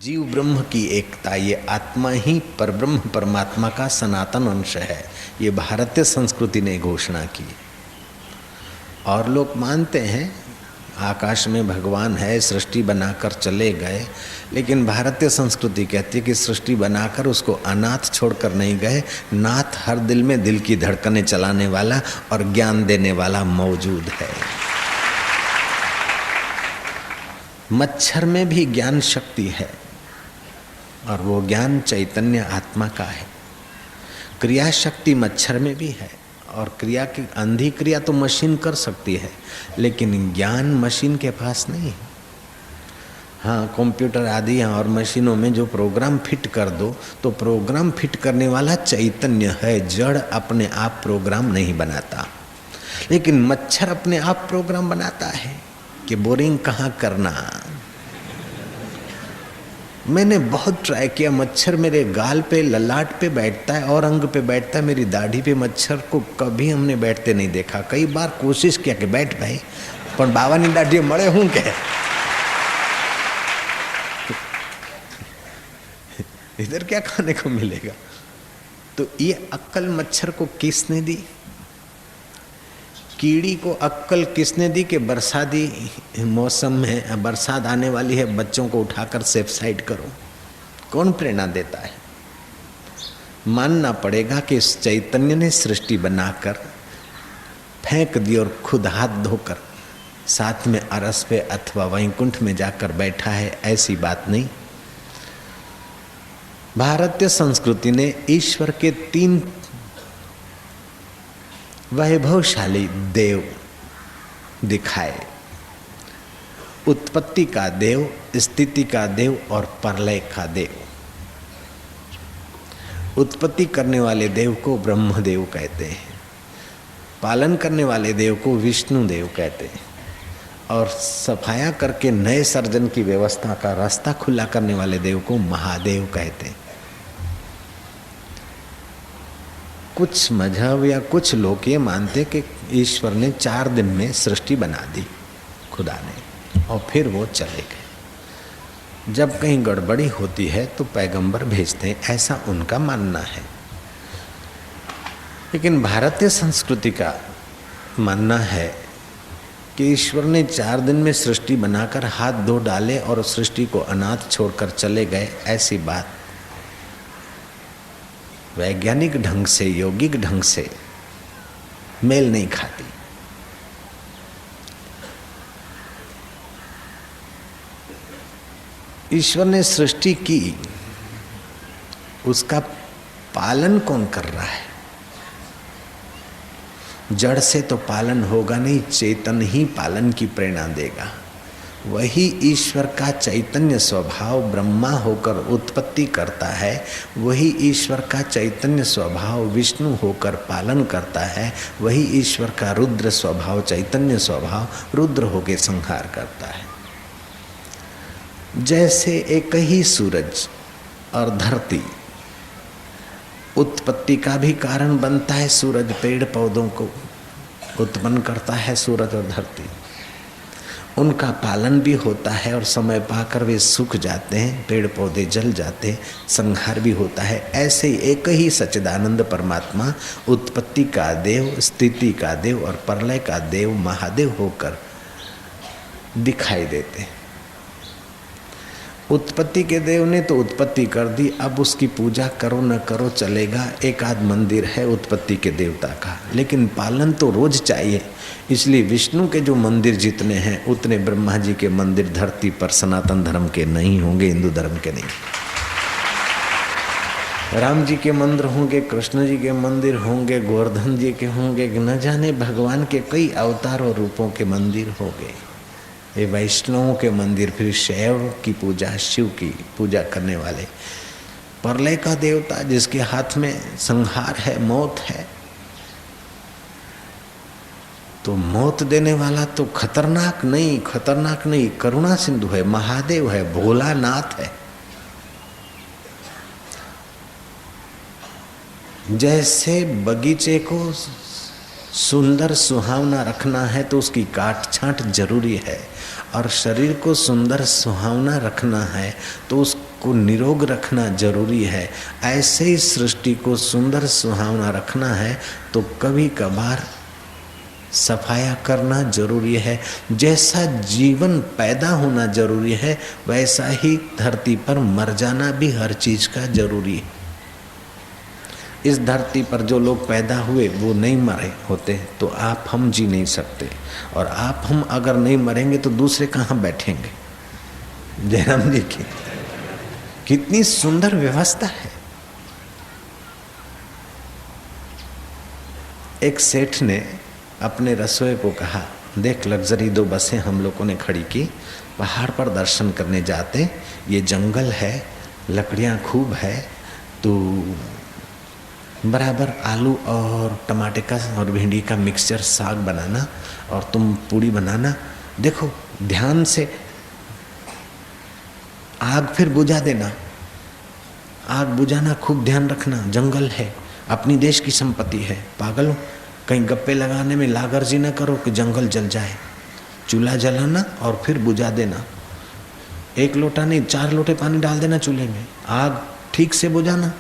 जीव ब्रह्म की एकता, ये आत्मा ही परब्रह्म परमात्मा का सनातन अंश है। ये भारतीय संस्कृति ने घोषणा की। और लोग मानते हैं आकाश में भगवान है, सृष्टि बनाकर चले गए, लेकिन भारतीय संस्कृति कहती है कि सृष्टि बनाकर उसको अनाथ छोड़कर नहीं गए। नाथ हर दिल में दिल की धड़कनें चलाने वाला और ज्ञान देने वाला मौजूद है। मच्छर में भी ज्ञान शक्ति है और वो ज्ञान चैतन्य आत्मा का है। क्रिया शक्ति मच्छर में भी है और क्रिया की अंधी क्रिया तो मशीन कर सकती है, लेकिन ज्ञान मशीन के पास नहीं है। हाँ, कंप्यूटर आदि और मशीनों में जो प्रोग्राम फिट कर दो तो प्रोग्राम फिट करने वाला चैतन्य है, जड़ अपने आप प्रोग्राम नहीं बनाता। लेकिन मच्छर अपने आप प्रोग्राम बनाता है कि बोरिंग कहाँ करना। मैंने बहुत ट्राई किया, मच्छर मेरे गाल पे ललाट पे बैठता है और अंग पे बैठता है, मेरी दाढ़ी पे मच्छर को कभी हमने बैठते नहीं देखा। कई बार कोशिश किया कि बैठ भाई, पर बाबानी दाढ़ी मरे हूँ क्या, इधर क्या खाने को मिलेगा। तो ये अक्ल मच्छर को किसने दी? कीड़ी को अक्ल किसने दी कि बरसाती मौसम में बरसात आने वाली है, बच्चों को उठाकर सेफ साइड करो? कौन प्रेरणा देता है? मानना पड़ेगा कि इस चैतन्य ने सृष्टि बनाकर फेंक दी और खुद हाथ धोकर साथ में अरस पे अथवा वैकुंठ में जाकर बैठा है, ऐसी बात नहीं। भारतीय संस्कृति ने ईश्वर के 3 वैभवशाली देव दिखाए, उत्पत्ति का देव, स्थिति का देव और प्रलय का देव। उत्पत्ति करने वाले देव को ब्रह्मदेव कहते हैं, पालन करने वाले देव को विष्णु देव कहते हैं, और सफाया करके नए सर्जन की व्यवस्था का रास्ता खुला करने वाले देव को महादेव कहते हैं। कुछ मजहब या कुछ लोग ये मानते कि ईश्वर ने 4 दिन में सृष्टि बना दी खुदा ने और फिर वो चले गए। जब कहीं गड़बड़ी होती है तो पैगंबर भेजते हैं, ऐसा उनका मानना है। लेकिन भारतीय संस्कृति का मानना है कि ईश्वर ने 4 दिन में सृष्टि बनाकर हाथ धो डाले और सृष्टि को अनाथ छोड़कर चले गए, ऐसी बात वैज्ञानिक ढंग से, यौगिक ढंग से मेल नहीं खाती। ईश्वर ने सृष्टि की, उसका पालन कौन कर रहा है? जड़ से तो पालन होगा नहीं, चेतन ही पालन की प्रेरणा देगा। वही ईश्वर का चैतन्य स्वभाव ब्रह्मा होकर उत्पत्ति करता है, वही ईश्वर का चैतन्य स्वभाव विष्णु होकर पालन करता है, वही ईश्वर का रुद्र स्वभाव चैतन्य स्वभाव रुद्र होकर संहार करता है। जैसे एक ही सूरज और धरती उत्पत्ति का भी कारण बनता है, सूरज पेड़ पौधों को उत्पन्न करता है, सूरज और धरती उनका पालन भी होता है और समय पाकर वे सूख जाते हैं, पेड़ पौधे जल जाते हैं, संहार भी होता है। ऐसे ही एक ही सच्चिदानंद परमात्मा उत्पत्ति का देव, स्थिति का देव और प्रलय का देव महादेव होकर दिखाई देते हैं। उत्पत्ति के देव ने तो उत्पत्ति कर दी, अब उसकी पूजा करो न करो चलेगा। एक आध मंदिर है उत्पत्ति के देवता का, लेकिन पालन तो रोज चाहिए। इसलिए विष्णु के जो मंदिर जितने हैं उतने ब्रह्मा जी के मंदिर धरती पर सनातन धर्म के नहीं होंगे, हिंदू धर्म के नहीं। राम जी के मंदिर होंगे, कृष्ण जी के मंदिर होंगे, गोवर्धन जी के होंगे, न जाने भगवान के कई अवतार और रूपों के मंदिर होंगे। ये वैष्णवों के मंदिर, फिर शैव की पूजा, शिव की पूजा करने वाले, प्रलय का देवता जिसके हाथ में संहार है, मौत है, तो मौत देने वाला तो खतरनाक नहीं, करुणा सिंधु है, महादेव है, भोलानाथ है। जैसे बगीचे को सुंदर सुहावना रखना है तो उसकी काट छांट जरूरी है, और शरीर को सुंदर सुहावना रखना है तो उसको निरोग रखना जरूरी है। ऐसे ही सृष्टि को सुंदर सुहावना रखना है तो कभी कभार सफाया करना जरूरी है। जैसा जीवन पैदा होना जरूरी है, वैसा ही धरती पर मर जाना भी हर चीज का जरूरी है। इस धरती पर जो लोग पैदा हुए वो नहीं मरे होते तो आप हम जी नहीं सकते, और आप हम अगर नहीं मरेंगे तो दूसरे कहाँ बैठेंगे। जयराम जी की कितनी सुंदर व्यवस्था है। एक सेठ ने अपने रसोई को कहा, देख लग्जरी 2 बसें हम लोगों ने खड़ी की, पहाड़ पर दर्शन करने जाते, ये जंगल है, लकड़ियाँ खूब है, तो बराबर आलू और टमाटे का और भिंडी का मिक्सचर साग बनाना और तुम पूड़ी बनाना। देखो ध्यान से आग फिर बुझा देना, आग बुझाना खूब ध्यान रखना, जंगल है, अपनी देश की संपत्ति है। पागल हो, कहीं गप्पे लगाने में लागर्जी न करो कि जंगल जल जाए। चूल्हा जलाना और फिर बुझा देना, 1 लोटा नहीं 4 लोटे पानी डाल देना चूल्हे में, आग ठीक से बुझाना।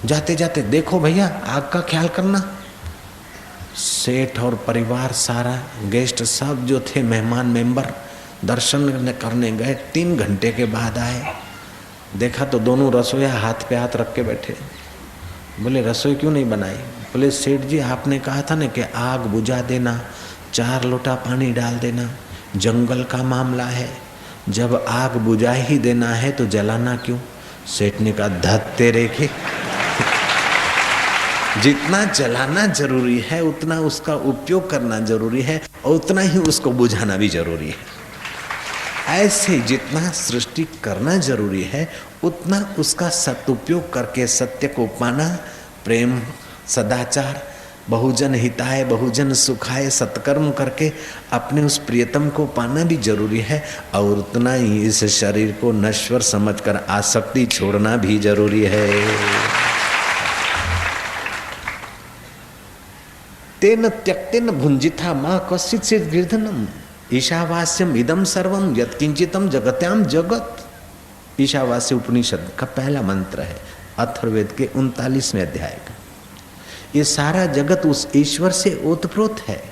जाते जाते देखो भैया आग का ख्याल करना। सेठ और परिवार सारा गेस्ट सब जो थे मेहमान मेंबर दर्शन करने गए, 3 घंटे के बाद आए, देखा तो दोनों रसोईया हाथ पे हाथ रख के बैठे। बोले रसोई क्यों नहीं बनाई? बोले सेठ जी आपने कहा था ना कि आग बुझा देना, 4 लोटा पानी डाल देना, जंगल का मामला है, जब आग बुझा ही देना है तो जलाना क्यों? सेठ ने कहा धत तेरे के, जितना जलाना जरूरी है उतना उसका उपयोग करना जरूरी है, और उतना ही उसको बुझाना भी जरूरी है। ऐसे जितना सृष्टि करना जरूरी है उतना उसका सदुपयोग करके सत्य को पाना, प्रेम सदाचार, बहुजन हिताय बहुजन सुखाय सत्कर्म करके अपने उस प्रियतम को पाना भी जरूरी है, और उतना ही इस शरीर को नश्वर समझकर आसक्ति छोड़ना भी जरूरी है। तेन त्यक्तेन भुंजिथा मां कश्चित सिद्ध गिर्धनम ईशावास्यम इदम सर्वम यत्किंचितम जगत्याम जगत। ईशावास्य उपनिषद का पहला मंत्र है, अथर्ववेद के 39वें अध्याय का। ये सारा जगत उस ईश्वर से ओतप्रोत है।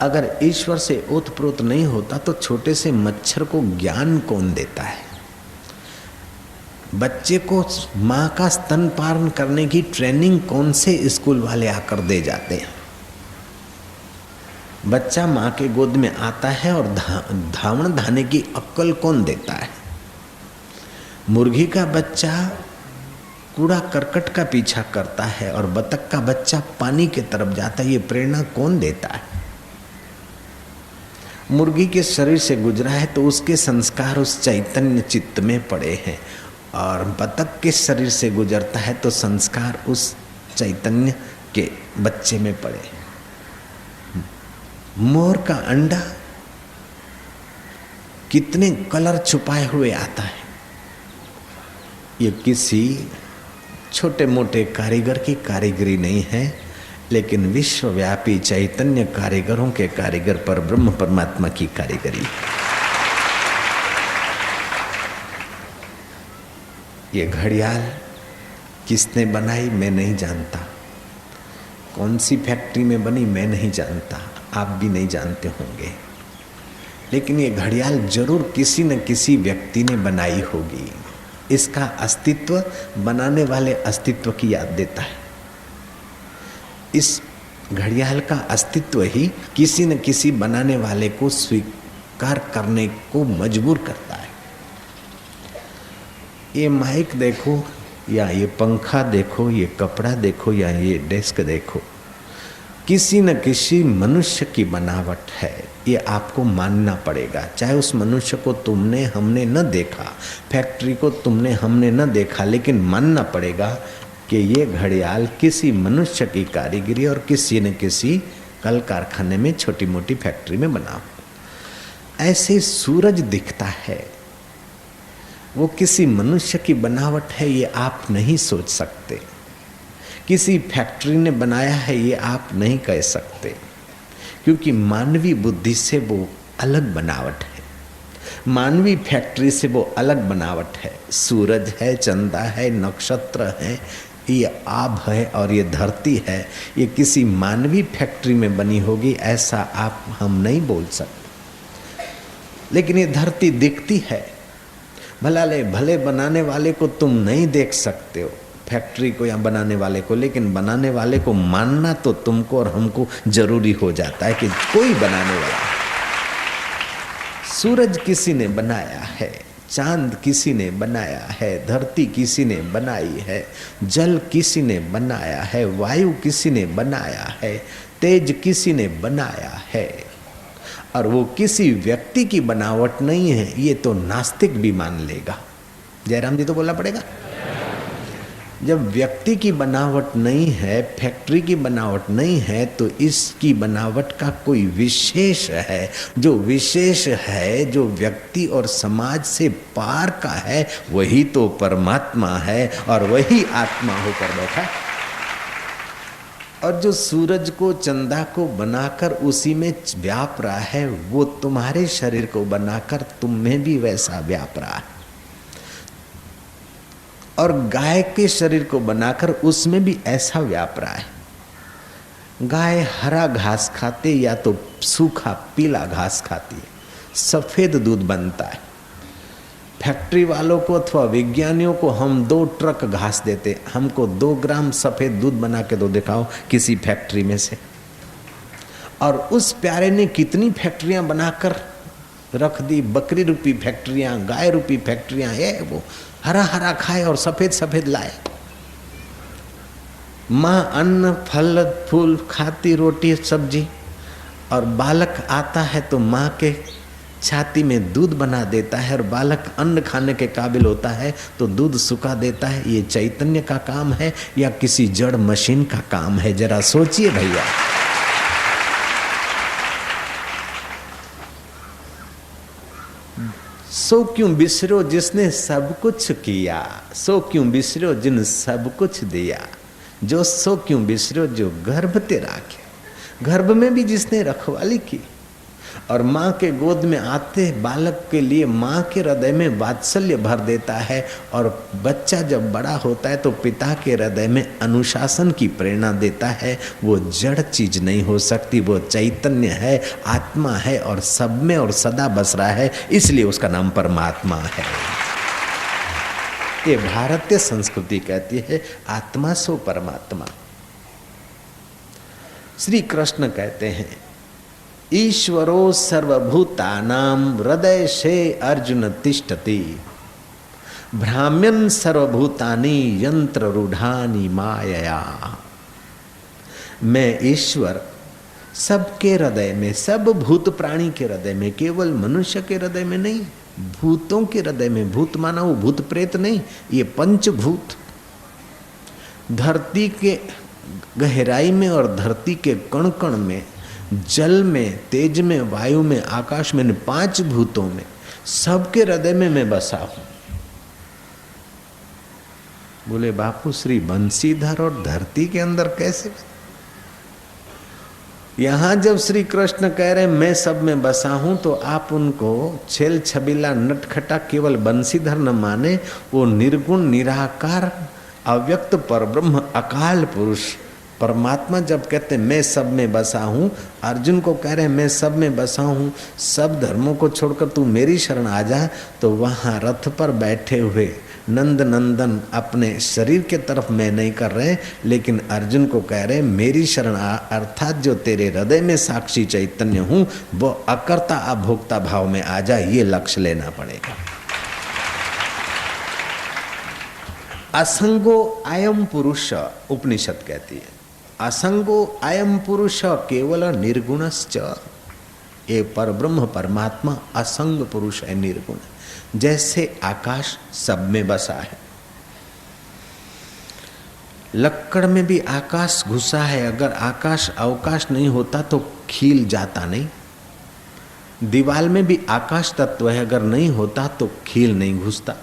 अगर ईश्वर से ओतप्रोत नहीं होता तो छोटे से मच्छर को ज्ञान कौन देता है? बच्चे को माँ का स्तनपान करने की ट्रेनिंग कौन से स्कूल वाले आकर दे जाते हैं? बच्चा माँ के गोद में आता है और धावण धाने की अक्ल कौन देता है? मुर्गी का बच्चा कूड़ा करकट का पीछा करता है और बतख का बच्चा पानी के तरफ जाता है, ये प्रेरणा कौन देता है? मुर्गी के शरीर से गुजरा है तो उसके संस्कार उस चैतन्य चित्त में पड़े हैं, और बतख के शरीर से गुजरता है तो संस्कार उस चैतन्य के बच्चे में पड़े। मोर का अंडा कितने कलर छुपाए हुए आता है, ये किसी छोटे मोटे कारीगर की कारीगरी नहीं है, लेकिन विश्वव्यापी चैतन्य कारीगरों के कारीगर पर ब्रह्म परमात्मा की कारीगरी। ये घड़ियाल किसने बनाई मैं नहीं जानता, कौन सी फैक्ट्री में बनी मैं नहीं जानता, आप भी नहीं जानते होंगे, लेकिन ये घड़ियाल जरूर किसी न किसी व्यक्ति ने बनाई होगी। इसका अस्तित्व बनाने वाले अस्तित्व की याद देता है। इस घड़ियाल का अस्तित्व ही किसी न किसी बनाने वाले को स्वीकार करने को मजबूर करता है। ये माइक देखो या ये पंखा देखो, ये कपड़ा देखो या ये डेस्क देखो, किसी न किसी मनुष्य की बनावट है, ये आपको मानना पड़ेगा। चाहे उस मनुष्य को तुमने हमने न देखा, फैक्ट्री को तुमने हमने न देखा, लेकिन मानना पड़ेगा कि ये घड़ियाल किसी मनुष्य की कारीगरी और किसी न किसी कल कारखाने में छोटी मोटी फैक्ट्री में बना। ऐसे सूरज दिखता है, वो किसी मनुष्य की बनावट है, ये आप नहीं सोच सकते। किसी फैक्ट्री ने बनाया है ये आप नहीं कह सकते, क्योंकि मानवीय बुद्धि से वो अलग बनावट है, मानवीय फैक्ट्री से वो अलग बनावट है। सूरज है, चंदा है, नक्षत्र है, ये आभ है और ये धरती है, ये किसी मानवीय फैक्ट्री में बनी होगी ऐसा आप हम नहीं बोल सकते। लेकिन ये धरती दिखती है, भले बनाने वाले को तुम नहीं देख सकते हो, फैक्ट्री को या बनाने वाले को, लेकिन बनाने वाले को मानना तो तुमको और हमको जरूरी हो जाता है कि कोई बनाने वाला है। सूरज किसी ने बनाया है, चांद किसी ने बनाया है, धरती किसी ने बनाई है, जल किसी ने बनाया है, वायु किसी ने बनाया है, तेज किसी ने बनाया है, और वो किसी व्यक्ति की बनावट नहीं है, ये तो नास्तिक भी मान लेगा। जयराम जी तो बोलना पड़ेगा। जब व्यक्ति की बनावट नहीं है, फैक्ट्री की बनावट नहीं है, तो इसकी बनावट का कोई विशेष है। जो विशेष है, जो व्यक्ति और समाज से पार का है, वही तो परमात्मा है और वही आत्मा होकर बैठा। और जो सूरज को, चंदा को बनाकर उसी में व्याप रहा है, वो तुम्हारे शरीर को बनाकर तुम में भी वैसा व्याप रहा है। और गाय के शरीर को बनाकर उसमें भी ऐसा व्याप रहा है। गाय हरा घास खाते या तो सूखा पीला घास खाती है, सफ़ेद दूध बनता है। फैक्ट्री वालों को अथवा विज्ञानियों को हम 2 ट्रक घास देते, हमको 2 ग्राम सफ़ेद दूध बना के दो दिखाओ किसी फैक्ट्री में से। और उस प्यारे ने कितनी फैक्ट्रियां बनाकर रख दी, बकरी रूपी फैक्ट्रियां, गाय रूपी फैक्ट्रियां, है वो हरा हरा खाए और सफ़ेद सफ़ेद लाए। माँ अन्न फल फूल खाती, रोटी सब्जी, और बालक आता है तो माँ के छाती में दूध बना देता है, और बालक अन्न खाने के काबिल होता है तो दूध सुखा देता है। ये चैतन्य का काम है या किसी जड़ मशीन का काम है? जरा सोचिए भैया। सो क्यों बिसरो जिसने सब कुछ किया, सो क्यों बिसरो जिन सब कुछ दिया, जो सो क्यों बिसरो जो गर्भ तेरा किया। गर्भ में भी जिसने रखवाली की, और माँ के गोद में आते बालक के लिए माँ के हृदय में वात्सल्य भर देता है, और बच्चा जब बड़ा होता है तो पिता के हृदय में अनुशासन की प्रेरणा देता है। वो जड़ चीज नहीं हो सकती, वो चैतन्य है, आत्मा है, और सब में और सदा बस रहा है, इसलिए उसका नाम परमात्मा है। ये भारतीय संस्कृति कहती है आत्मा सो परमात्मा। श्री कृष्ण कहते हैं ईश्वरो सर्वभूतानां हृदय से अर्जुन तिष्ठति, भ्राम्यन् सर्वभूतानि यंत्र रूढ़ानि मायया। मैं ईश्वर सबके हृदय में, सब भूत प्राणी के हृदय में, केवल मनुष्य के हृदय में नहीं, भूतों के हृदय में। भूत माना वो भूत प्रेत नहीं, ये पंचभूत। धरती के गहराई में और धरती के कण कण में, जल में, तेज में, वायु में, आकाश में, 5 भूतों में, सबके हृदय में मैं बसा हूं। बोले बापू श्री बंसीधर और धरती के अंदर कैसे? यहां जब श्री कृष्ण कह रहे मैं सब में बसा हूं, तो आप उनको छेल छबीला नटखटा केवल बंसीधर न माने, वो निर्गुण निराकार अव्यक्त परब्रह्म अकाल पुरुष परमात्मा जब कहते मैं सब में बसा हूँ, अर्जुन को कह रहे मैं सब में बसा हूँ, सब धर्मों को छोड़कर तू मेरी शरण आ जा, तो वहाँ रथ पर बैठे हुए नंद नंदन अपने शरीर के तरफ मैं नहीं कर रहे, लेकिन अर्जुन को कह रहे मेरी शरण आ, अर्थात जो तेरे हृदय में साक्षी चैतन्य हूँ वो अकर्ता अभोक्ता भाव में आ जा, ये लक्ष्य लेना पड़ेगा। असंगो अयम पुरुष उपनिषद कहती है, असंगो अयम पुरुष केवल निर्गुणश्च। ये परब्रह्म परमात्मा असंग पुरुष है, निर्गुण। जैसे आकाश सब में बसा है, लक्कड़ में भी आकाश घुसा है, अगर आकाश अवकाश नहीं होता तो खिल जाता नहीं। दीवाल में भी आकाश तत्व है, अगर नहीं होता तो खिल नहीं घुसता।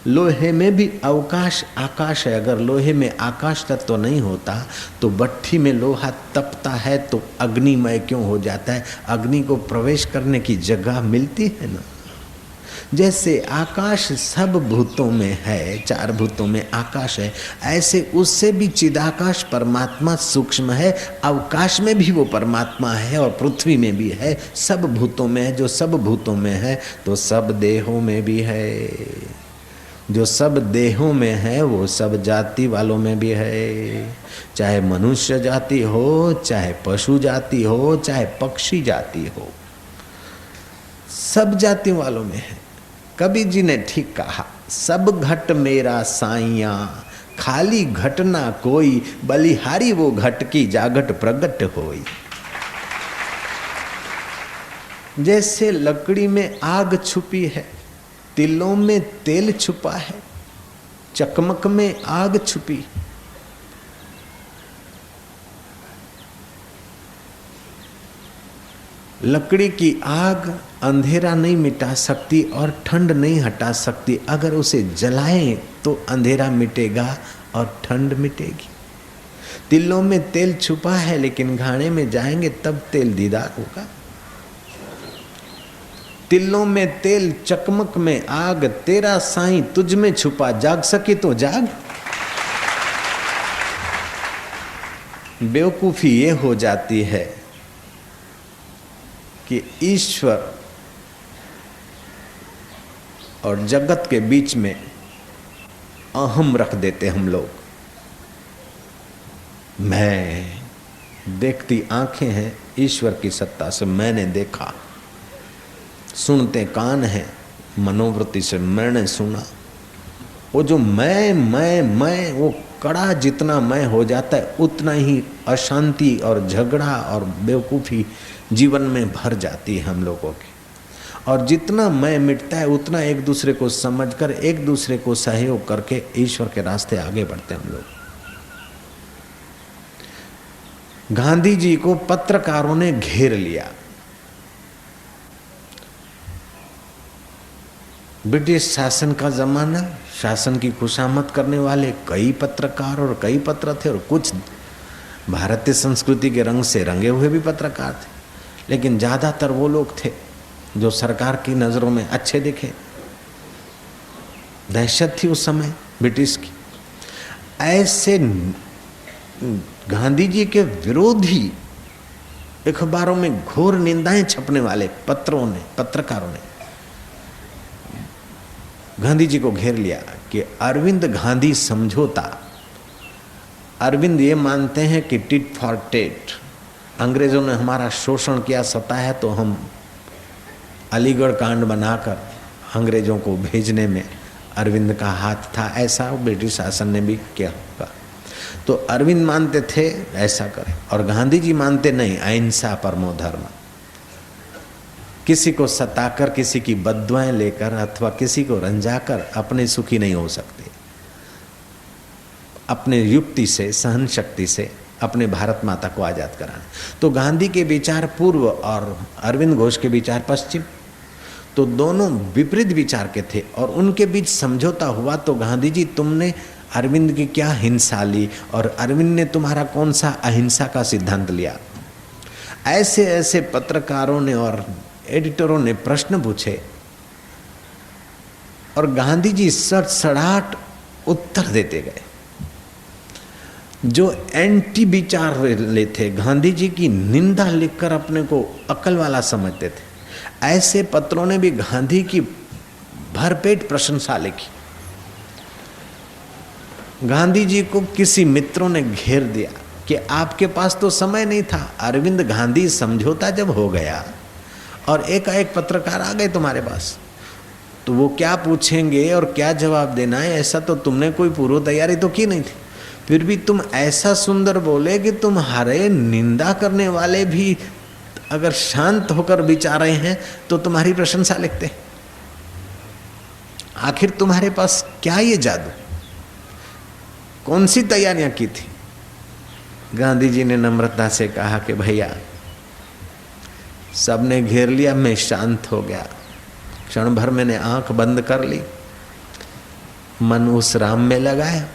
लोहे में भी अवकाश आकाश है। अगर लोहे में आकाश तत्व तो नहीं होता तो भट्ठी में लोहा तपता है तो अग्निमय क्यों हो जाता है? अग्नि को प्रवेश करने की जगह मिलती है ना। जैसे आकाश सब भूतों में है, चार भूतों में आकाश है, ऐसे उससे भी चिदाकाश परमात्मा सूक्ष्म है। अवकाश में भी वो परमात्मा है और पृथ्वी में भी है, सब भूतों में है। जो सब भूतों में है तो सब देहों में भी है। जो सब देहों में है वो सब जाति वालों में भी है। चाहे मनुष्य जाति हो, चाहे पशु जाति हो, चाहे पक्षी जाति हो, सब जाति वालों में है। कबीर जी ने ठीक कहा, सब घट मेरा साइया, खाली घट ना कोई, बलिहारी वो घट की जागट प्रगट होई। जैसे लकड़ी में आग छुपी है, तिलों में तेल छुपा है, चकमक में आग छुपी। लकड़ी की आग अंधेरा नहीं मिटा सकती और ठंड नहीं हटा सकती। अगर उसे जलाएं तो अंधेरा मिटेगा और ठंड मिटेगी। तिलों में तेल छुपा है लेकिन घाने में जाएंगे तब तेल दीदार होगा। तिलों में तेल, चकमक में आग, तेरा साईं तुझ में छुपा, जाग सकी तो जाग। बेवकूफी ये हो जाती है कि ईश्वर और जगत के बीच में अहम रख देते हम लोग। मैं, देखती आंखें हैं ईश्वर की सत्ता से, मैंने देखा। सुनते कान हैं मनोवृत्ति से, मैंने सुना। वो जो मैं वो कड़ा जितना मैं हो जाता है उतना ही अशांति और झगड़ा और बेवकूफ़ी जीवन में भर जाती है हम लोगों की। और जितना मैं मिटता है उतना एक दूसरे को समझकर, एक दूसरे को सहयोग करके ईश्वर के रास्ते आगे बढ़ते हम लोग। गांधी जी को पत्रकारों ने घेर लिया। ब्रिटिश शासन का जमाना, शासन की खुशामद करने वाले कई पत्रकार और कई पत्र थे, और कुछ भारतीय संस्कृति के रंग से रंगे हुए भी पत्रकार थे, लेकिन ज़्यादातर वो लोग थे जो सरकार की नज़रों में अच्छे दिखे। दहशत थी उस समय ब्रिटिश की। ऐसे गांधी जी के विरोधी अखबारों में घोर निंदाएं छपने वाले पत्रकारों ने गांधी जी को घेर लिया कि अरविंद गांधी समझौता। अरविंद ये मानते हैं कि टिट फॉर टेट, अंग्रेजों ने हमारा शोषण किया, सताया, तो हम अलीगढ़ कांड बनाकर अंग्रेजों को भेजने में अरविंद का हाथ था। ऐसा ब्रिटिश शासन ने भी किया होगा। तो अरविंद मानते थे ऐसा करें, और गांधी जी मानते नहीं, अहिंसा परमो धर्म। किसी को सताकर, किसी की बद्दुआएं लेकर अथवा किसी को रंजाकर अपने सुखी नहीं हो सकते। अपने युक्ति से, सहन शक्ति से अपने भारत माता को आज़ाद कराना। तो गांधी के विचार पूर्व और अरविंद घोष के विचार पश्चिम, तो दोनों विपरीत विचार के थे, और उनके बीच समझौता हुआ। तो गांधी जी, तुमने अरविंद की क्या हिंसा ली और अरविंद ने तुम्हारा कौन सा अहिंसा का सिद्धांत लिया। ऐसे ऐसे पत्रकारों ने और एडिटरों ने प्रश्न पूछे, और गांधी जी सड़सड़ाहट उत्तर देते गए। जो एंटी विचार वाले थे, गांधी जी की निंदा लिखकर अपने को अक्ल वाला समझते थे, ऐसे पत्रों ने भी गांधी की भरपेट प्रशंसा लिखी। गांधी जी को किसी मित्रों ने घेर दिया कि आपके पास तो समय नहीं था। अरविंद गांधी समझौता जब हो गया और एकाएक पत्रकार आ गए तुम्हारे पास, तो वो क्या पूछेंगे और क्या जवाब देना है, ऐसा तो तुमने कोई पूर्व तैयारी तो की नहीं थी। फिर भी तुम ऐसा सुंदर बोले कि तुम्हारे निंदा करने वाले भी अगर शांत होकर विचार रहे हैं तो तुम्हारी प्रशंसा लिखते। आखिर तुम्हारे पास क्या ये जादू, कौन सी तैयारियां की थी। गांधी जी ने नम्रता से कहा कि भैया, सबने घेर लिया, मैं शांत हो गया। क्षण भर मैंने आंख बंद कर ली, मन उस राम में लगाया।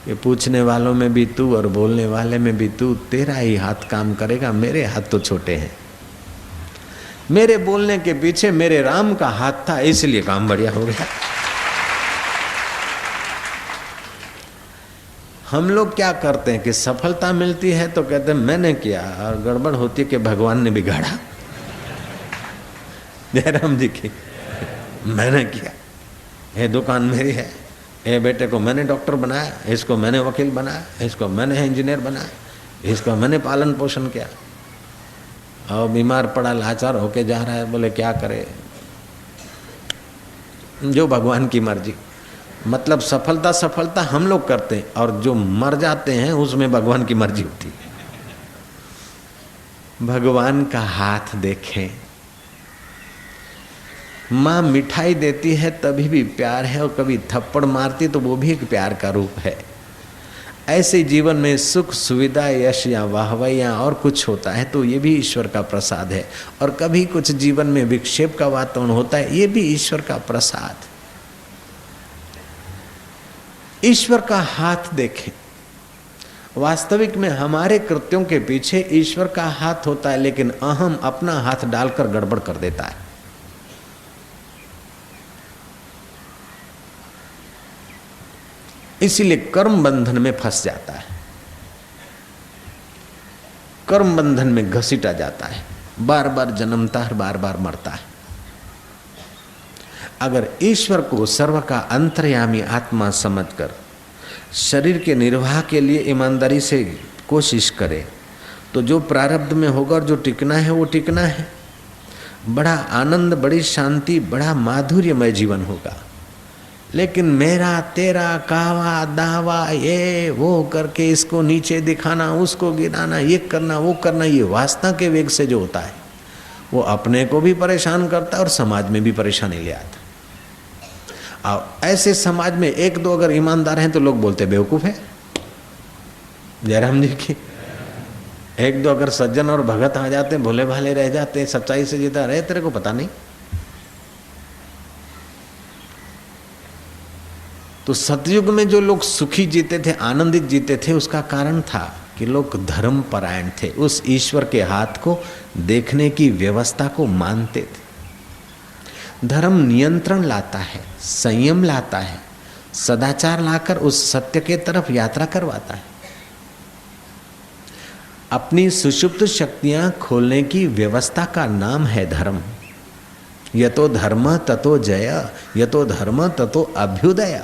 ये पूछने वालों में भी तू और बोलने वाले में भी तू, तेरा ही हाथ काम करेगा, मेरे हाथ तो छोटे हैं। मेरे बोलने के पीछे मेरे राम का हाथ था, इसलिए काम बढ़िया हो गया। हम लोग क्या करते हैं कि सफलता मिलती है तो कहते हैं मैंने किया, और गड़बड़ होती है कि भगवान ने बिगाड़ा। जयराम जी की मैंने किया, ये दुकान मेरी है, ये बेटे को मैंने डॉक्टर बनाया, इसको मैंने वकील बनाया, इसको मैंने इंजीनियर बनाया, इसका मैंने पालन पोषण किया, और बीमार पड़ा लाचार होके जा रहा है, बोले क्या करे, जो भगवान की मर्जी। मतलब सफलता हम लोग करते हैं, और जो मर जाते हैं उसमें भगवान की मर्जी होती है। भगवान का हाथ देखें। माँ मिठाई देती है तभी भी प्यार है, और कभी थप्पड़ मारती तो वो भी एक प्यार का रूप है। ऐसे जीवन में सुख सुविधा यश या वाहवाही या और कुछ होता है तो ये भी ईश्वर का प्रसाद है, और कभी कुछ जीवन में विक्षेप का वातावरण होता है, ये भी ईश्वर का प्रसाद। ईश्वर का हाथ देखें। वास्तविक में हमारे कृत्यों के पीछे ईश्वर का हाथ होता है, लेकिन अहम अपना हाथ डालकर गड़बड़ कर देता है। इसीलिए कर्म बंधन में फंस जाता है, कर्म बंधन में घसीटा जाता है, बार बार जन्मता है, बार बार मरता है। अगर ईश्वर को सर्व का अंतर्यामी आत्मा समझकर शरीर के निर्वाह के लिए ईमानदारी से कोशिश करे तो जो प्रारब्ध में होगा और जो टिकना है वो टिकना है। बड़ा आनंद, बड़ी शांति, बड़ा माधुर्यमय जीवन होगा। लेकिन मेरा तेरा कावा दावा ये वो करके इसको नीचे दिखाना, उसको गिराना, ये करना वो करना, ये वासना के वेग से जो होता है वो अपने को भी परेशान करता है और समाज में भी परेशानी ले आता। और ऐसे समाज में एक दो अगर ईमानदार हैं तो लोग बोलते बेवकूफ़ है। जयराम जी की एक दो अगर सज्जन और भगत आ जाते हैं, भोले भाले रह जाते हैं, सच्चाई से जीता रहे, तेरे को पता नहीं। तो सतयुग में जो लोग सुखी जीते थे, आनंदित जीते थे, उसका कारण था कि लोग धर्म परायण थे, उस ईश्वर के हाथ को देखने की व्यवस्था को मानते थे। धर्म नियंत्रण लाता है, संयम लाता है, सदाचार लाकर उस सत्य के तरफ यात्रा करवाता है। अपनी सुषुप्त शक्तियां खोलने की व्यवस्था का नाम है धर्म। यतो धर्म ततो जय, यतो धर्म ततो अभ्युदय।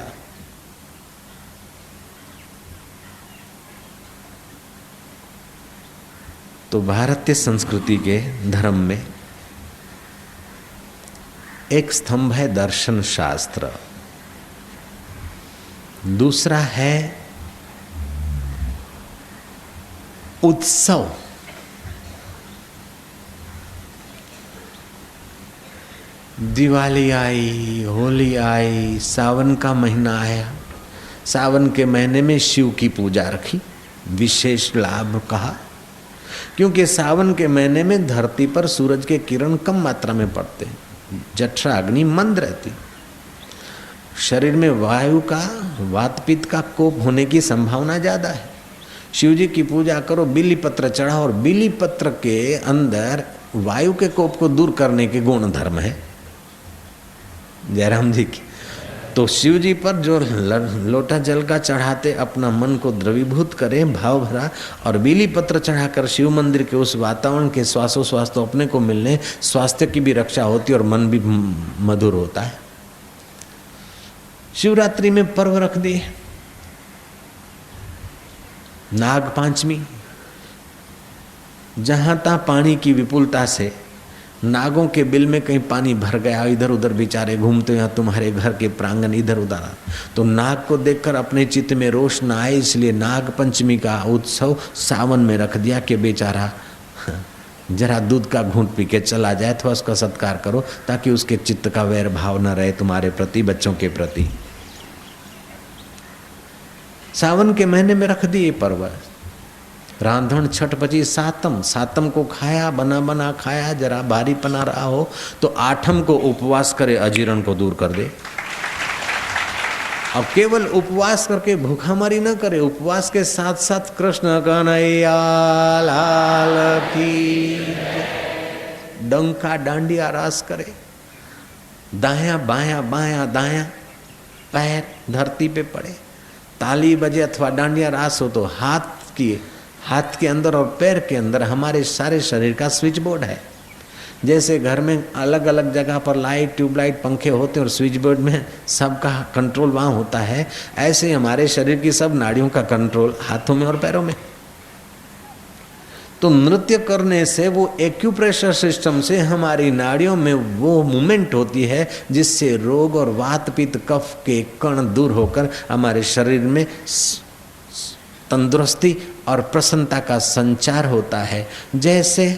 तो भारतीय संस्कृति के धर्म में एक स्तंभ है दर्शन शास्त्र, दूसरा है उत्सव। दिवाली आई, होली आई, सावन का महीना आया, सावन के महीने में शिव की पूजा रखी, विशेष लाभ कहा, क्योंकि सावन के महीने में धरती पर सूरज के किरण कम मात्रा में पड़ते हैं, जठरा अग्नि मंद रहती, शरीर में वायु का, वात पित्त का कोप होने की संभावना ज़्यादा है। शिव जी की पूजा करो, बिली पत्र चढ़ाओ, और बिली पत्र के अंदर वायु के कोप को दूर करने के गुण धर्म है। जयराम जी की तो शिव जी पर जो लोटा जल का चढ़ाते अपना मन को द्रवीभूत करें, भाव भरा, और बेली पत्र चढ़ाकर शिव मंदिर के उस वातावरण के श्वासोश्वास तो अपने को मिलने, स्वास्थ्य की भी रक्षा होती और मन भी मधुर होता है। शिवरात्रि में पर्व रख दिए, नाग पांचमी, जहां तहां पानी की विपुलता से नागों के बिल में कहीं पानी भर गया, इधर उधर बेचारे घूमते हैं, तुम्हारे घर के प्रांगण इधर उधर, तो नाग को देखकर अपने चित्त में रोष न आए, इसलिए नाग पंचमी का उत्सव सावन में रख दिया कि बेचारा जरा दूध का घूंट पी के चला जाए, थोड़ा उसका सत्कार करो ताकि उसके चित्त का वैर भाव न रहे तुम्हारे प्रति, बच्चों के प्रति। सावन के महीने में रख दिए पर्व। रांधण छठ बजी सातम, सातम को खाया, बना बना खाया, जरा भारी पना रहा हो तो आठम को उपवास करे, अजीर्ण को दूर कर दे। अब केवल उपवास करके भूखामरी न करे, उपवास के साथ साथ कृष्ण कन्हैया लाल की डंका डांडिया रास करे, दाया बाया बाया दाया पैर धरती पे पड़े, ताली बजे अथवा डांडिया रास हो तो हाथ के अंदर और पैर के अंदर हमारे सारे शरीर का स्विच बोर्ड है। जैसे घर में अलग अलग जगह पर लाइट, ट्यूबलाइट, पंखे होते हैं और स्विच बोर्ड में सबका कंट्रोल वहाँ होता है, ऐसे ही हमारे शरीर की सब नाड़ियों का कंट्रोल हाथों में और पैरों में। तो नृत्य करने से वो एक्यूप्रेशर सिस्टम से हमारी नाड़ियों में वो मूवमेंट होती है जिससे रोग और वात पित्त कफ के कण दूर होकर हमारे शरीर में तंदुरुस्ती और प्रसन्नता का संचार होता है। जैसे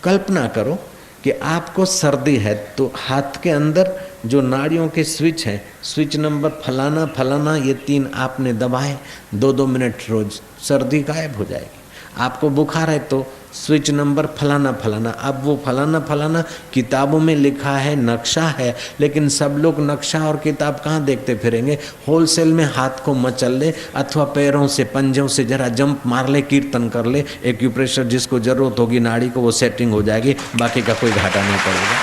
कल्पना करो कि आपको सर्दी है तो हाथ के अंदर जो नाड़ियों के स्विच हैं, स्विच नंबर फलाना फलाना, ये 3 आपने दबाए 2-2 मिनट रोज, सर्दी गायब हो जाएगी। आपको बुखार है तो स्विच नंबर फलाना फलाना। अब वो फलाना फलाना किताबों में लिखा है, नक्शा है, लेकिन सब लोग नक्शा और किताब कहाँ देखते फिरेंगे। होलसेल में हाथ को मचल ले अथवा पैरों से पंजों से जरा जंप मार ले, कीर्तन कर ले, एक्यूप्रेशर जिसको जरूरत होगी नाड़ी को वो सेटिंग हो जाएगी, बाकी का कोई घाटा नहीं पड़ेगा।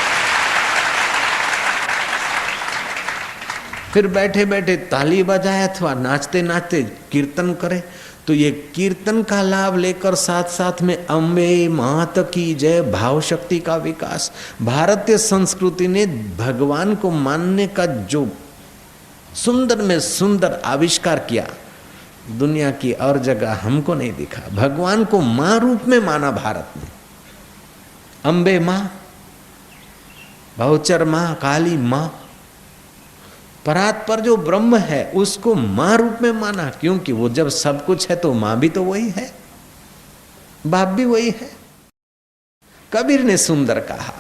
फिर बैठे बैठे ताली बजाए अथवा नाचते नाचते कीर्तन करे तो ये कीर्तन का लाभ लेकर साथ साथ में अम्बे मात की जय भाव शक्ति का विकास। भारतीय संस्कृति ने भगवान को मानने का जो सुंदर में सुंदर आविष्कार किया, दुनिया की और जगह हमको नहीं दिखा। भगवान को मां रूप में माना भारत ने। अम्बे मां, बहुचर मां, काली मां, परात पर जो ब्रह्म है उसको मां रूप में माना, क्योंकि वो जब सब कुछ है तो मां भी तो वही है, बाप भी वही है। कबीर ने सुंदर कहा,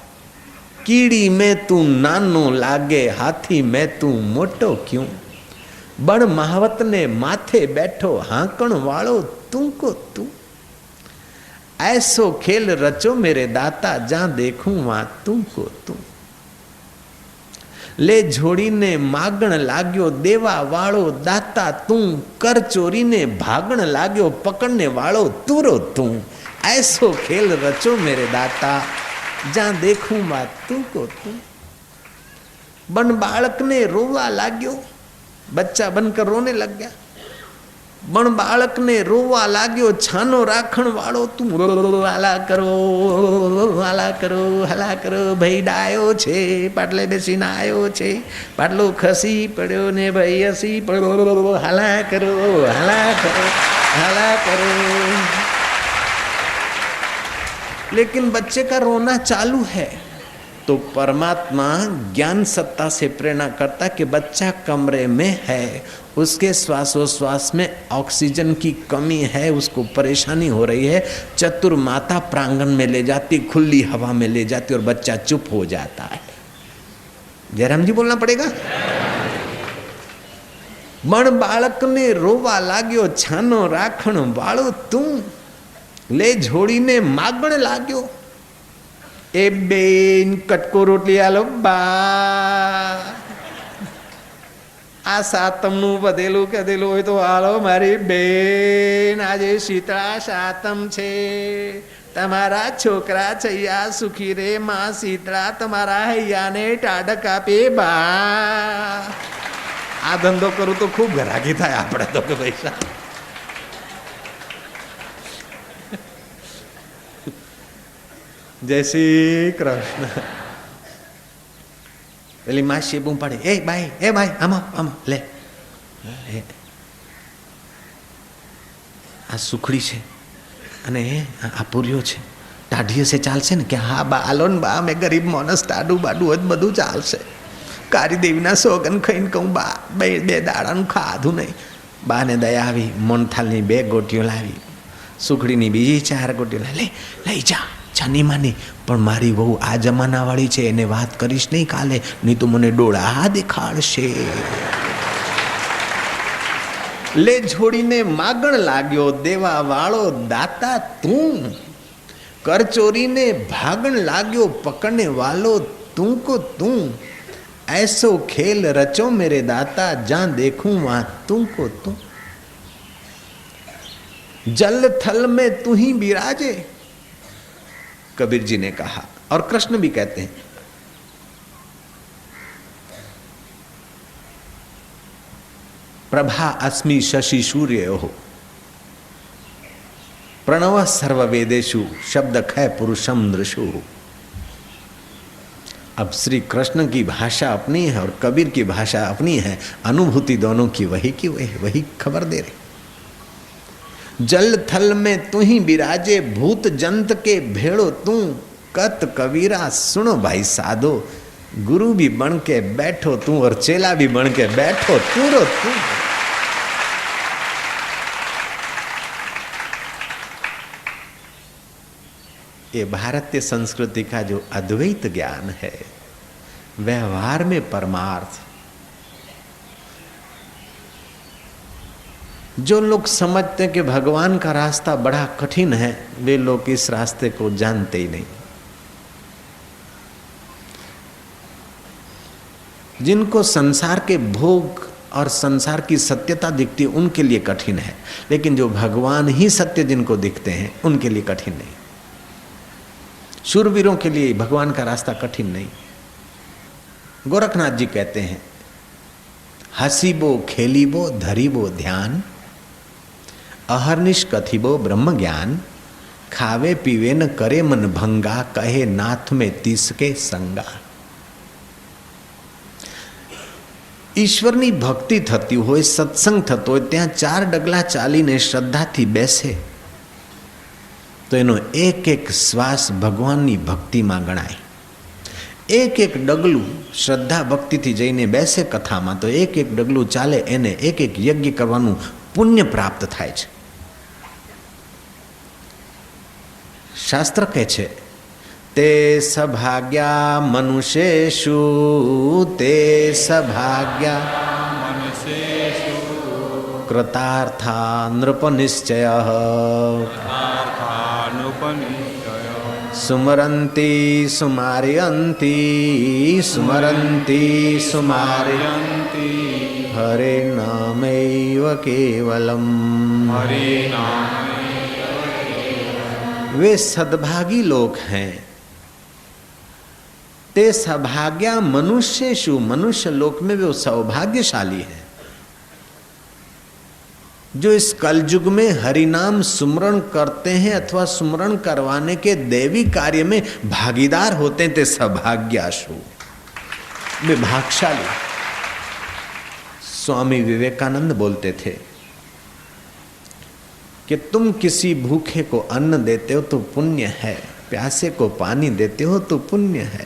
कीड़ी में तू नानो लागे, हाथी में तू मोटो क्यों, बड़ महावत ने माथे बैठो, हाकण वालो तू को तू, ऐसो खेल रचो मेरे दाता, जहां देखूं वहां तू को तू। ले झोड़ी ने मागण लाग्यो, देवा वाळो दाता तू, कर चोरी ने भागण लाग्यो, पकड़ने वाळो तूरो तू, ऐसो खेल रचो मेरे दाता, जहां देखूं बात तू को तू। बन बालक ने रोवा लाग्यो, बच्चा बनकर रोने लग गया। बन बालक ने रोवा लाग्यो, छानो राखण वाळो तू, हला करो हला करो, भाई डायो छे, पाटले बेसीने आयो छे, पाटलो खसी पड्यो ने भाई हसी पड्यो, हला करो हला करो हला करो। लेकिन बच्चे का रोना चालू है तो परमात्मा ज्ञान सत्ता से प्रेरणा करता कि बच्चा कमरे में है, उसके श्वासोश्वास में ऑक्सीजन की कमी है, उसको परेशानी हो रही है। चतुर माता प्रांगण में ले जाती, खुली हवा में ले जाती और बच्चा चुप हो जाता है। जयराम जी बोलना पड़ेगा। बण बालक ने रोवा लाग्यो, छानो राखण वाळो तू, ले झोड़ी ने मागण लाग्यो, ए बेन कटको रोटली आलो बा। आ सातमનું વધેલું કહેલું હોય તો હાલો મારી બેન, આજે શીતળા સાતમ છે, તમારા છોકરા છૈયા સુખી રે, માં શીતળા તમારા હૈયાને ટાઢક આપે બા। આ ધંધો કરું તો ખૂબ ઘરાકી થાય આપણે તો કે પૈસા। જય શ્રી કૃષ્ણ। પેલી માસી બૂમ પાડે, એ ભાઈ આમાં આમાં લે, આ સુખડી છે અને આ પૂરીઓ છે, ટાઢીએ છે ચાલશે ને? કે હા બા આલો ને બા, અમે ગરીબ માણસ, ટાઢું બાડું જ બધું ચાલશે। કારી દેવીના સોગન ખાઈને કહું બા, બે દાડાનું ખાધું નહીં। બાને દયા આવી, મોનથાલની 2 ગોટીઓ લાવી, સુખડીની બીજી 4 ગોટીઓ લાવી, લઈ જા છાની માની, પણ મારી વહુ આ જમાનાવાળી છે, એને વાત કરીશ નહીં કાલે, નહીં તો મને ડોળા દેખાડશે। ले छोड़ीने मागण लाग्यो, देवा वाळो दाता तू, कर चोरी ने भागण लाग्यो, पकड़ने वालो तू को तू, ऐसो खेल रचो मेरे दाता, जहां देखूं वहां तुमको तुम। जल थल में तू ही विराजे, कबीर जी ने कहा। और कृष्ण भी कहते हैं, प्रभा अस्मि शशि सूर्य हो, प्रणव सर्व वेदेशु, शब्द खय पुरुषम दृशु। अब श्री कृष्ण की भाषा अपनी है और कबीर की भाषा अपनी है, अनुभूति दोनों की वही खबर दे रही। जल थल में तू ही विराजे, भूत जंत के भेड़ो तू, कत कबीरा सुनो भाई साधो, गुरु भी बन के बैठो तू और चेला भी बन के बैठो तू रो तू। ये भारतीय संस्कृति का जो अद्वैत ज्ञान है, व्यवहार में परमार्थ। जो लोग समझते हैं कि भगवान का रास्ता बड़ा कठिन है, वे लोग इस रास्ते को जानते ही नहीं। जिनको संसार के भोग और संसार की सत्यता दिखती है, उनके लिए कठिन है, लेकिन जो भगवान ही सत्य जिनको दिखते हैं, उनके लिए कठिन नहीं। शूरवीरों के लिए भगवान का रास्ता कठिन नहीं। गोरखनाथ जी कहते हैं, हसीबो खेलीबो धरीबो ध्यान, अहर्निश कथिबो ब्रह्म ज्ञान, खावे पीवे न करे मन भंगा, कहे नाथ में तीसके संगा। ईश्वરની ભક્તિ થતી હોય, સત્સંગ થતો હોય, ત્યાં 4 ડગલા ચાલીને શ્રદ્ધાથી બેસે તો એનો એક એક શ્વાસ ભગવાનની ભક્તિમાં ગણાય। એક એક ડગલું શ્રદ્ધા ભક્તિથી જઈને બેસે કથામાં તો એક એક ડગલું ચાલે, એને એક એક યજ્ઞ કરવાનું પુણ્ય પ્રાપ્ત થાય છે। શાસ્ત્ર કહે છે, તે સભાગ્યા મનુષ્યેષુ, તે સભાગ્યા મનુષ્યેષુ, कृतार्था नृपनिश्चयः, सुमरन्ति सुमारयन्ति, सुमरन्ति सुमारयन्ति, हरे नामैव केवलम्, हरे नाम। वे सद्भागी लोग हैं। ते सौभाग्या मनुष्येषु, मनुष्य लोक में वे सौभाग्यशाली हैं जो इस कलयुग में हरिनाम सुमरण करते हैं अथवा सुमरण करवाने के दैवी कार्य में भागीदार होते हैं। ते सौभाग्याशु, वे भाग्यशाली। स्वामी विवेकानंद बोलते थे कि तुम किसी भूखे को अन्न देते हो तो पुण्य है, प्यासे को पानी देते हो तो पुण्य है,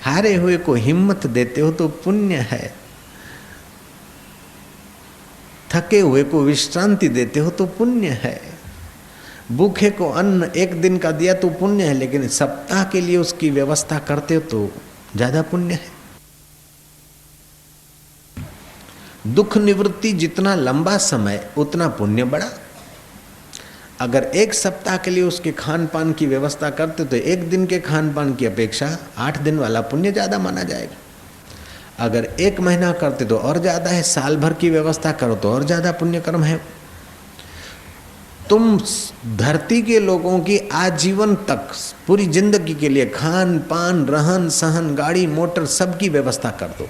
हारे हुए को हिम्मत देते हो तो पुण्य है, थके हुए को विश्रांति देते हो तो पुण्य है। भूखे को अन्न एक दिन का दिया तो पुण्य है, लेकिन सप्ताह के लिए उसकी व्यवस्था करते हो तो ज्यादा पुण्य है। दुख निवृत्ति जितना लंबा समय उतना पुण्य बढ़ा। अगर एक सप्ताह के लिए उसके खान पान की व्यवस्था करते तो एक दिन के खान पान की अपेक्षा 8 दिन वाला पुण्य ज़्यादा माना जाएगा। अगर 1 महीना करते तो और ज़्यादा है, साल भर की व्यवस्था करो तो और ज़्यादा पुण्य कर्म है। तुम धरती के लोगों की आजीवन तक पूरी जिंदगी के लिए खान पान रहन सहन गाड़ी मोटर सबकी व्यवस्था कर दो,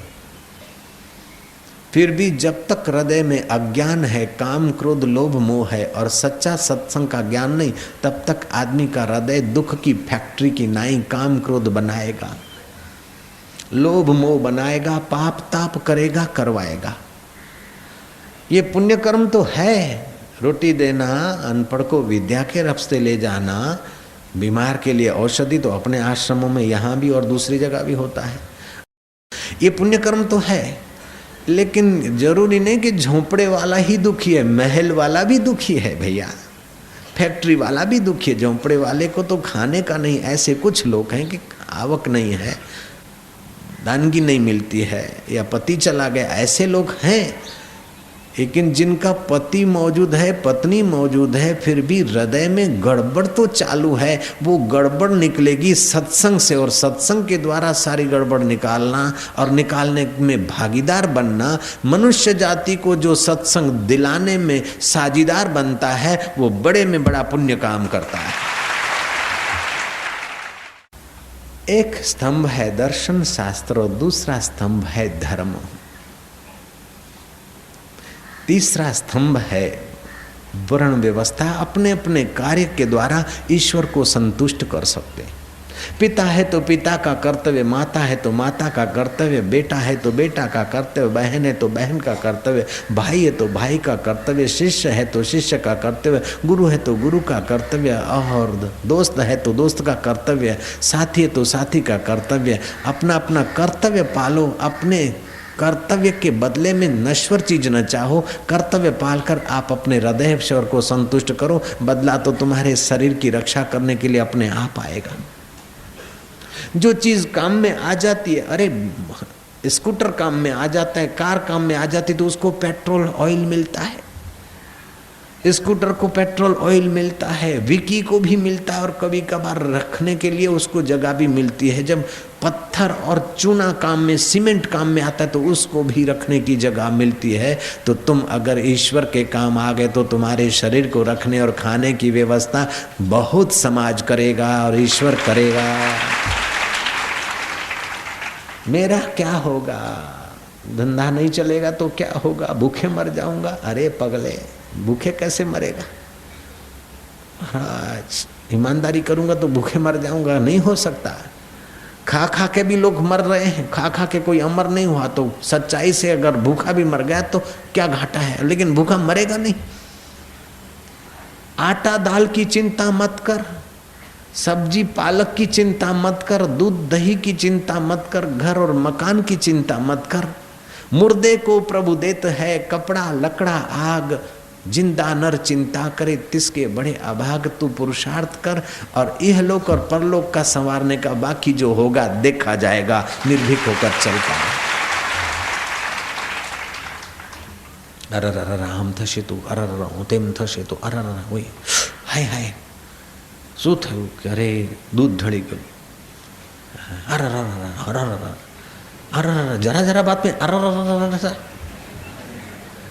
फिर भी जब तक हृदय में अज्ञान है, काम क्रोध लोभ मोह है और सच्चा सत्संग का ज्ञान नहीं, तब तक आदमी का हृदय दुख की फैक्ट्री की नाई काम क्रोध बनाएगा, लोभ मोह बनाएगा, पाप ताप करेगा, करवाएगा। ये पुण्य कर्म तो है, रोटी देना, अनपढ़ को विद्या के रास्ते ले जाना, बीमार के लिए औषधि तो अपने आश्रमों में यहाँ भी और दूसरी जगह भी होता है। ये पुण्य कर्म तो है, लेकिन जरूरी नहीं कि झोंपड़े वाला ही दुखी है, महल वाला भी दुखी है भैया, फैक्ट्री वाला भी दुखी है। झोंपड़े वाले को तो खाने का नहीं, ऐसे कुछ लोग हैं कि आवक नहीं है, दानगी नहीं मिलती है या पति चला गया, ऐसे लोग हैं। लेकिन जिनका पति मौजूद है, पत्नी मौजूद है, फिर भी हृदय में गड़बड़ तो चालू है, वो गड़बड़ निकलेगी सत्संग से, और सत्संग के द्वारा सारी गड़बड़ निकालना और निकालने में भागीदार बनना। मनुष्य जाति को जो सत्संग दिलाने में साझीदार बनता है वो बड़े में बड़ा पुण्य काम करता है। एक स्तंभ है दर्शन शास्त्र और दूसरा स्तंभ है धर्म, तीसरा स्तंभ है वर्ण व्यवस्था। अपने अपने कार्य के द्वारा ईश्वर को संतुष्ट कर सकते। पिता है तो पिता का कर्तव्य, माता है तो माता का कर्तव्य, बेटा है तो बेटा का कर्तव्य, बहन है तो बहन का कर्तव्य, भाई है तो भाई का कर्तव्य, शिष्य है तो शिष्य का कर्तव्य, गुरु है तो गुरु का कर्तव्य, और दोस्त है तो दोस्त का कर्तव्य, साथी है तो साथी का कर्तव्य। अपना अपना कर्तव्य पालो। अपने कर्तव्य के बदले में नश्वर चीज न चाहो। कर्तव्य पालकर आप अपने हृदय ईश्वर को संतुष्ट करो। बदला तो तुम्हारे शरीर की रक्षा करने के लिए अपने आप आएगा। जो चीज काम में आ जाती है, अरे स्कूटर काम में आ जाता है, कार काम में आ जाती है, तो उसको पेट्रोल ऑयल मिलता है। स्कूटर को पेट्रोल ऑयल मिलता है, विकी को भी मिलता है, और कभी कभार रखने के लिए उसको जगह भी मिलती है। जब पत्थर और चूना काम में, सीमेंट काम में आता है तो उसको भी रखने की जगह मिलती है। तो तुम अगर ईश्वर के काम आ गए तो तुम्हारे शरीर को रखने और खाने की व्यवस्था बहुत समाज करेगा और ईश्वर करेगा। मेरा क्या होगा, धंधा नहीं चलेगा तो क्या होगा, भूखे मर जाऊंगा। अरे पगले, भूखे कैसे मरेगा? हाँ, ईमानदारी करूंगा तो भूखे मर जाऊंगा, नहीं हो सकता। खा खा के भी लोग मर रहे हैं, खा खा के कोई अमर नहीं हुआ। तो सच्चाई से अगर भूखा भी मर गया तो क्या घाटा है, लेकिन भूखा मरेगा नहीं। आटा दाल की चिंता मत कर, सब्जी पालक की चिंता मत कर, दूध दही की चिंता मत कर, घर और मकान की चिंता मत कर। मुर्दे को प्रभु देत है कपड़ा लकड़ा आग, जिंदा नर चिंता करे तिसके बड़े अभाग। तू पुरुषार्थ कर और इहलोक और परलोक का संवारने का बाकी जो होगा देखा जाएगा। निर्भीक होकर चलता है। अरर आम थशे तो अरर तेम थशे तो अरर वही हाय हाय શું થયું કે અરે દૂધ ઢળી ગયું, अरर जरा जरा बात में अरर।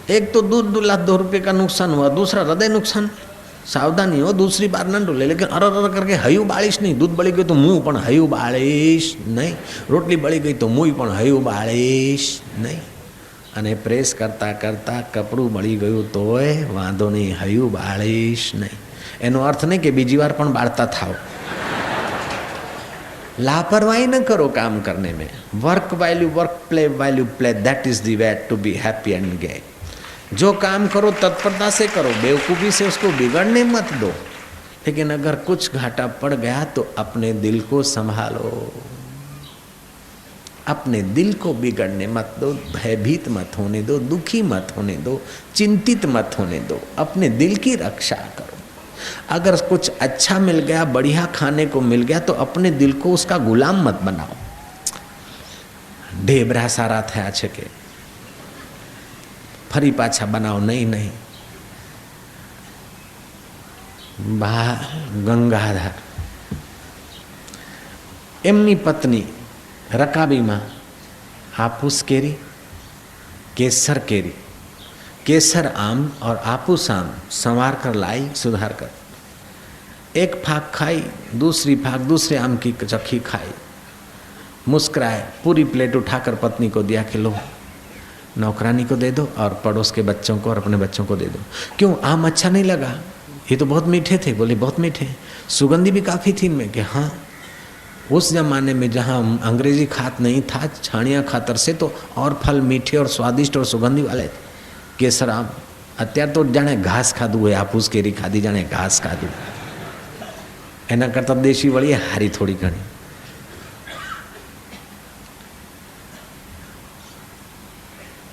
एक तो दूध दुला 2 रुपये का नुकसान हुआ, दूसरा हृदय नुकसान। सावधानी हो, दूसरी बार न डोले। लेकिन अरर करके हयू बाळीश नहीं। दूध बળી गયું તો મું પણ હયું બાળીશ નહીં, રોટલી બળી ગઈ તો મું પણ હયું બાળીશ નહીં। અને પ્રેસ કરતા કરતા કપડું બળી ગયું તોય વાંધો નહીં, હયું બાળીશ નહીં। એનો અર્થ નહીં કે બીજી વાર પણ બાળતા થાઓ। लापरवाही न करो काम करने में। Work value work, play value play, that is the way to be happy and gay. जो काम करो तत्परता से करो, बेवकूफ़ी से उसको बिगड़ने मत दो। लेकिन अगर कुछ घाटा पड़ गया तो अपने दिल को संभालो, अपने दिल को बिगड़ने मत दो, भयभीत मत होने दो, दुखी मत होने दो, चिंतित मत होने दो। अपने दिल की रक्षा करो। अगर कुछ अच्छा मिल गया, बढ़िया खाने को मिल गया, तो अपने दिल को उसका गुलाम मत बनाओ। ढेबरा सारा थया छे के फरी पाछा बनाओ, नहीं नहीं। गंगाधर एमनी पत्नी रकाबी मां हापूस केरी, केसर केरी, केसर आम और आपूस आम संवार कर लाई, सुधार कर। एक फाक खाई, दूसरी फाक दूसरे आम की चखी खाई, मुस्कुराए, पूरी प्लेट उठाकर पत्नी को दिया कि लो, नौकरानी को दे दो और पड़ोस के बच्चों को और अपने बच्चों को दे दो। क्यों, आम अच्छा नहीं लगा? ये तो बहुत मीठे थे। बोले बहुत मीठे, सुगंधी भी काफ़ी थी इनमें। कि हाँ, उस जमाने में जहाँ अंग्रेजी खाद नहीं था, छाणिया खातर से तो और फल मीठे और स्वादिष्ट और सुगंधी वाले थे। केसर आम અત્યારે તો જાણે ઘાસ ખાધું હોય, હાપૂસ કેરી ખાધી જાણે ઘાસ ખાધું। એના કરતાં દેશી વળી હારી થોડી ઘણી।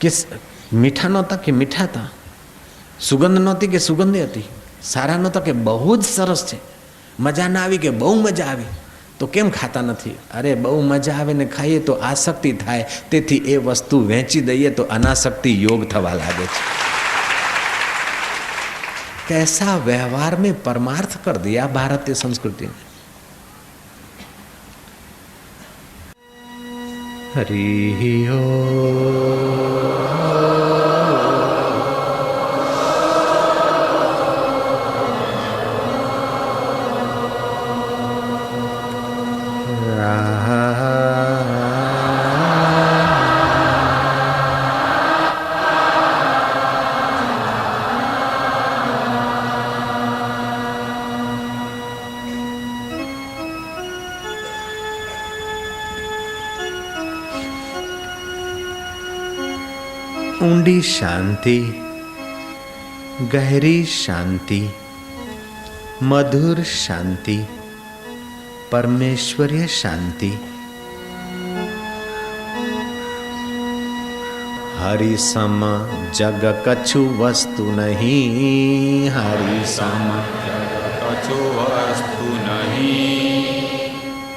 કે મીઠા નહોતા કે મીઠા હતા, સુગંધ નહોતી કે સુગંધી હતી, સારા નહોતા કે બહુ જ સરસ છે, મજા ના આવી કે બહુ મજા આવી, તો કેમ ખાતા નથી? અરે બહુ મજા આવે ને ખાઈએ તો આસક્તિ થાય, તેથી એ વસ્તુ વેચી દઈએ તો અનાસક્તિ યોગ થવા લાગે છે। कैसा व्यवहार में परमार्थ कर दिया भारतीय संस्कृति ने। हरि ओम। ऊंडी शांति, गहरी शांति, मधुर शांति, परमेश्वरीय शांति। हरि सम जग कछु वस्तु नहीं, हरि सम जग कछु वस्तु नहीं।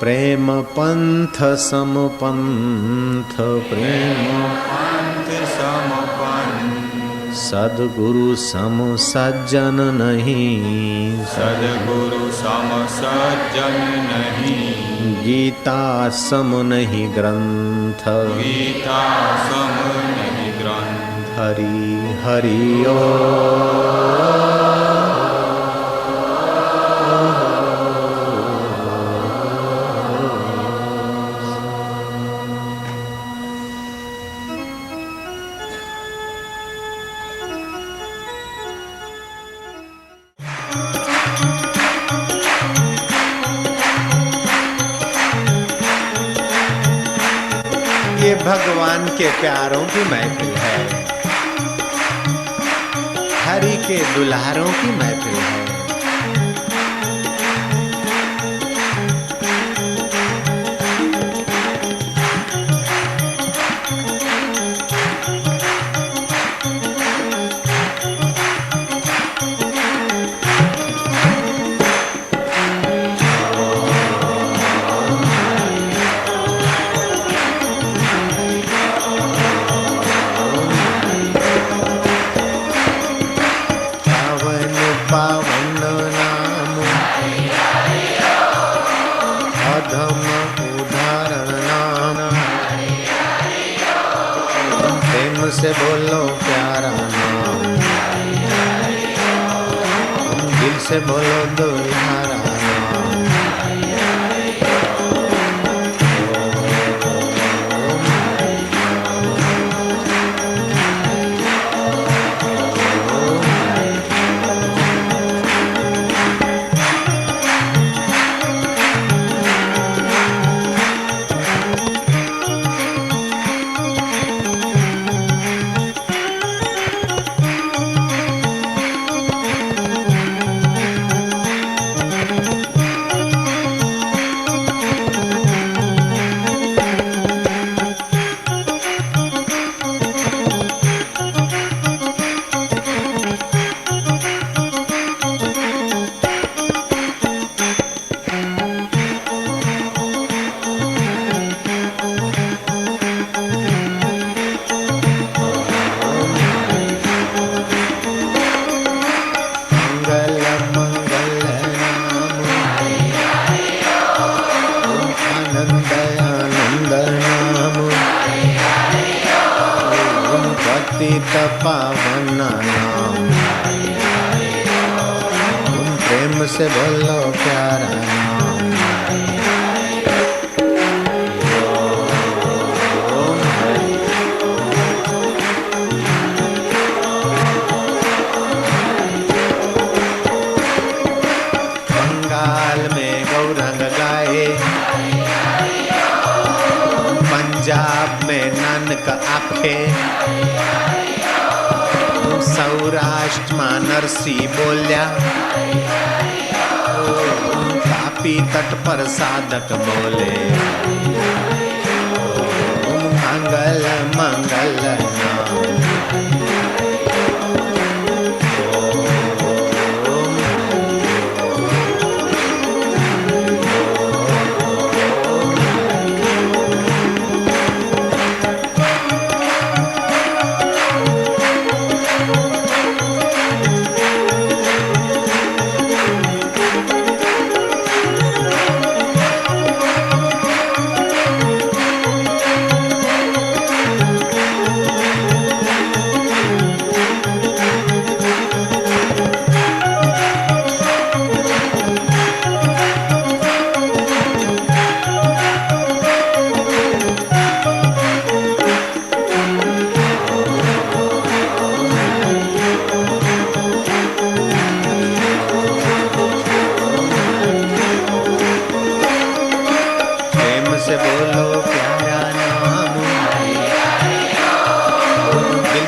प्रेम पंथ सम पंथ, प्रेम पंथ सम पंथ। सद्गुरु सम सज्जन नहीं, सद्गुरु सम सज्जन नहीं। गीता सम नहीं ग्रंथ, गीता सम नहीं ग्रंथ। हरि हरि ओम। ये भगवान के प्यारों की महफिल है, हरि के दुल्हारों की महफिल है। पावन नाम अधम उदाहरण नाम, प्रेम से बोलो प्यारा नाम, दिल से बोलो दुल्हारा नाम। पतित पावन नाम, प्रेम से बोलो प्यारा नाम। बंगाल में गौरंग गाए, पंजाब में नानक आखे, सौराष्ट्र में नरसी बोल्या, तापी तट पर साधक बोले, मंगल मंगल नाम।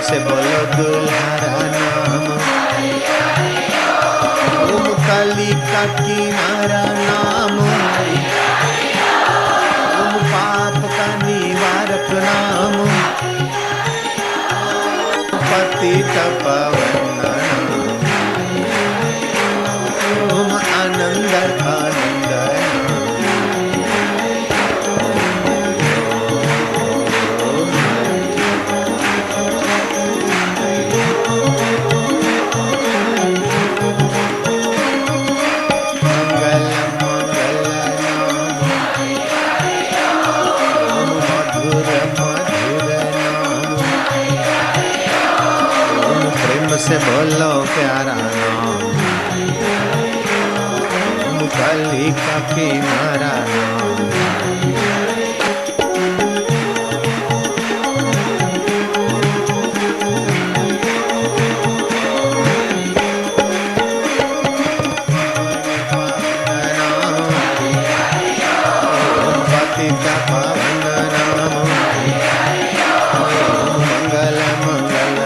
से बोलो दुल्हारा नाम, ओम कालिका किनारा नाम, ओम पाप का निवारक नाम, पतित पावन नाम, ओम आनंद आनंद से बोलो प्यारा नाम, कालिका किनारा नाम। पतित पावन नाम, मंगल मंगल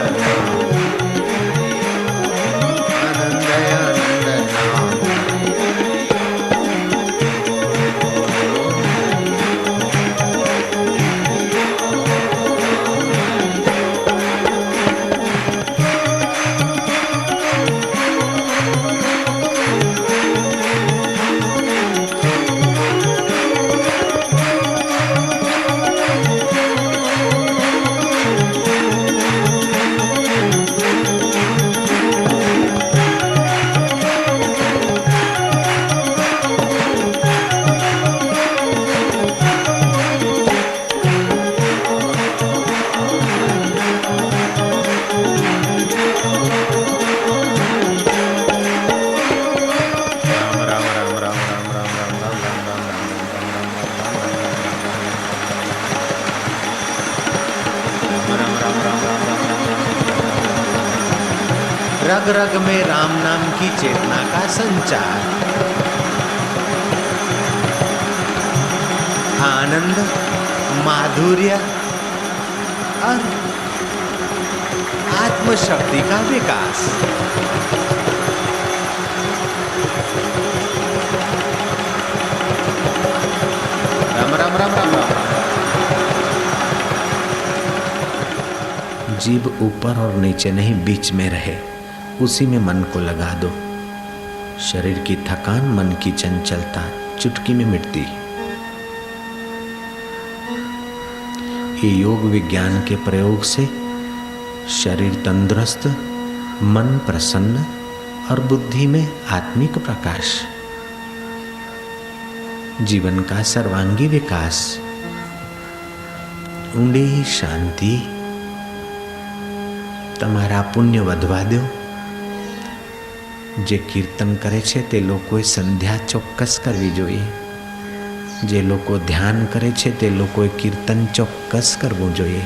रग रग में राम नाम की चेतना का संचार, आनंद, माधुर्य और आत्मशक्ति का विकास। राम राम राम राम राम। जीभ ऊपर और नीचे नहीं, बीच में रहे, उसी में मन को लगा दो। शरीर की थकान, मन की चंचलता चुटकी में मिटती। ये योग विज्ञान के प्रयोग से शरीर तंदुरुस्त, मन प्रसन्न और बुद्धि में आत्मिक प्रकाश, जीवन का सर्वांगी विकास, ઊંડી શાંતિ, તમારા પુણ્ય વધવા દો। જે કીર્તન કરે છે તે લોકોએ સંધ્યા ચોક્કસ કરવી જોઈએ। જે લોકો ધ્યાન કરે છે તે લોકોએ કીર્તન ચોક્કસ કરવું જોઈએ।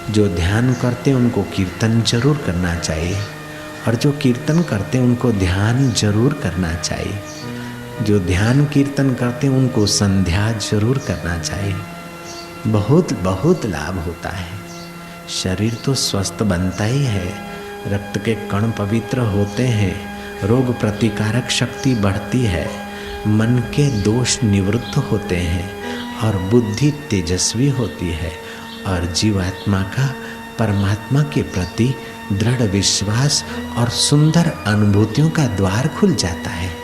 जो ध्यान करते उनको कीर्तन जरूर करना चाहिए, और जो कीर्तन करते उनको ध्यान जरूर करना चाहिए। जो ध्यान कीर्तन करते उनको संध्या जरूर करना चाहिए। बहुत बहुत लाभ होता है। शरीर तो स्वस्थ बनता ही है, रक्त के कण पवित्र होते हैं, रोग प्रतिकारक शक्ति बढ़ती है, मन के दोष निवृत्त होते हैं और बुद्धि तेजस्वी होती है, और जीवात्मा का परमात्मा के प्रति दृढ़ विश्वास और सुंदर अनुभूतियों का द्वार खुल जाता है।